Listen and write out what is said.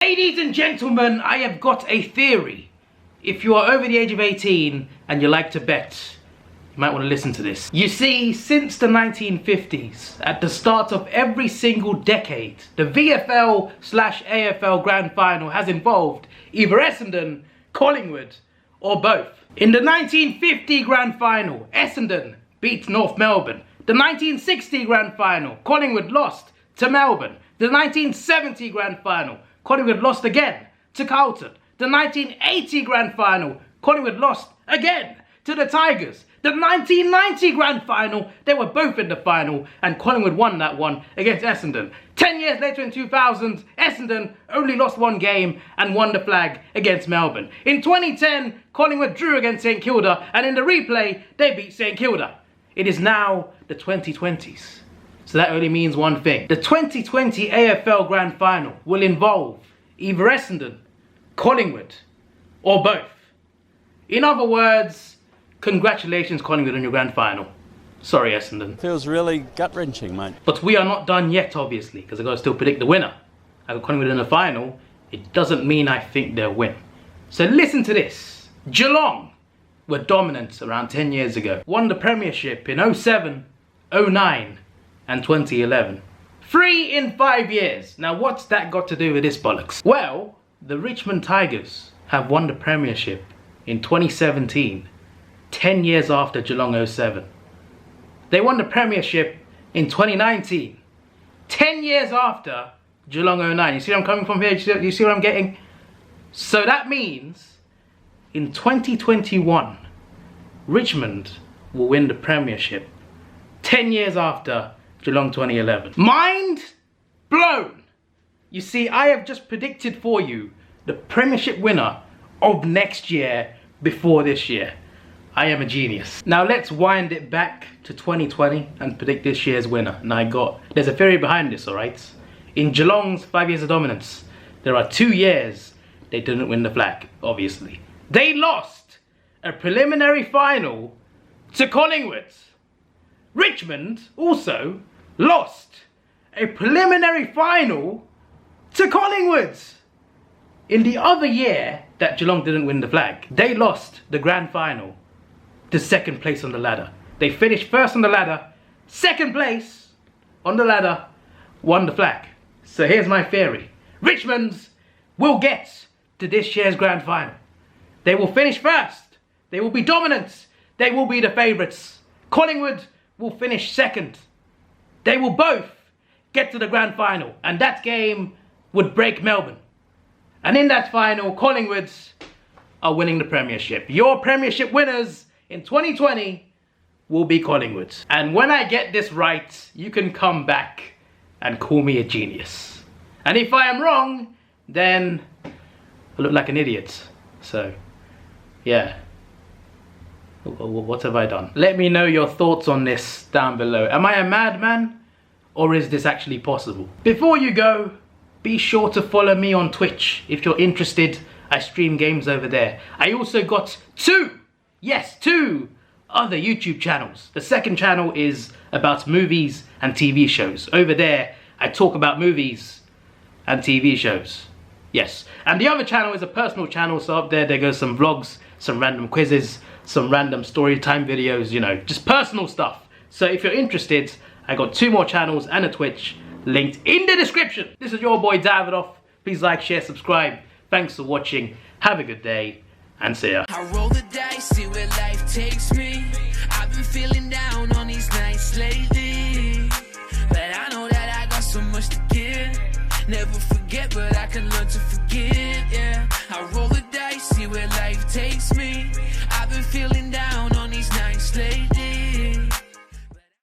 Ladies and gentlemen, I have got a theory. If you are over the age of 18 and you like to bet, you might want to listen to this. You see, since the 1950s, at the start of every single decade, the VFL/AFL Grand Final has involved either Essendon, Collingwood, or both. In the 1950 Grand Final, Essendon beat North Melbourne. The 1960 Grand Final, Collingwood lost to Melbourne. The 1970 Grand Final, Collingwood lost again to Carlton. The 1980 Grand Final, Collingwood lost again to the Tigers. The 1990 Grand Final, they were both in the final and Collingwood won that one against Essendon. 10 years later in 2000, Essendon only lost one game and won the flag against Melbourne. In 2010, Collingwood drew against St Kilda and in the replay, they beat St Kilda. It is now the 2020s. So that only means one thing. The 2020 AFL Grand Final will involve either Essendon, Collingwood, or both. In other words, congratulations Collingwood on your Grand Final. Sorry Essendon. Feels really gut-wrenching, mate. But we are not done yet, obviously, because I've got to still predict the winner. I got Collingwood in the final. It doesn't mean I think they'll win. So listen to this. Geelong were dominant around 10 years ago. Won the Premiership in 07, 09, and 2011. 3 in 5 years. Now what's that got to do with this bollocks? Well, the Richmond Tigers have won the Premiership in 2017, 10 years after Geelong 07. They won the Premiership in 2019, 10 years after Geelong 09. You see where I'm coming from here? You see what I'm getting? So that means in 2021, Richmond will win the Premiership 10 years after Geelong 2011. Mind blown! You see, I have just predicted for you the Premiership winner of next year before this year. I am a genius. Now let's wind it back to 2020 and predict this year's winner. Now there's a theory behind this, alright? In Geelong's 5 years of dominance, there are 2 years they didn't win the flag, obviously. They lost a preliminary final to Collingwood. Richmond also lost a preliminary final to Collingwood. In the other year that Geelong didn't win the flag, they lost the grand final to second place on the ladder. They finished first on the ladder, second place on the ladder, won the flag. So here's my theory. Richmond will get to this year's grand final. They will finish first. They will be dominant. They will be the favourites. Collingwood will finish second. They will both get to the grand final, and that game would break Melbourne. And in that final, Collingwood are winning the Premiership. Your Premiership winners in 2020 will be Collingwood. And when I get this right, you can come back and call me a genius. And if I am wrong, then I look like an idiot. So, yeah. What have I done? Let me know your thoughts on this down below. Am I a madman? Or is this actually possible? Before you go, be sure to follow me on Twitch. If you're interested, I stream games over there. I also got two other YouTube channels. The second channel is about movies and TV shows. Over there, I talk about movies and TV shows. Yes. And the other channel is a personal channel, so up there goes some vlogs, some random quizzes, some random story time videos, you know, just personal stuff. So if you're interested, I got 2 more channels and a Twitch linked in the description. This is your boy Davidoff. Please like, share, subscribe. Thanks for watching. Have a good day and see ya. I roll the dice, see where life takes me. I've been feeling down on these nights lately, but I know that I got so much to give. Never forget, but I can learn to forgive, yeah. I roll the dice, see where life takes me. I've been feeling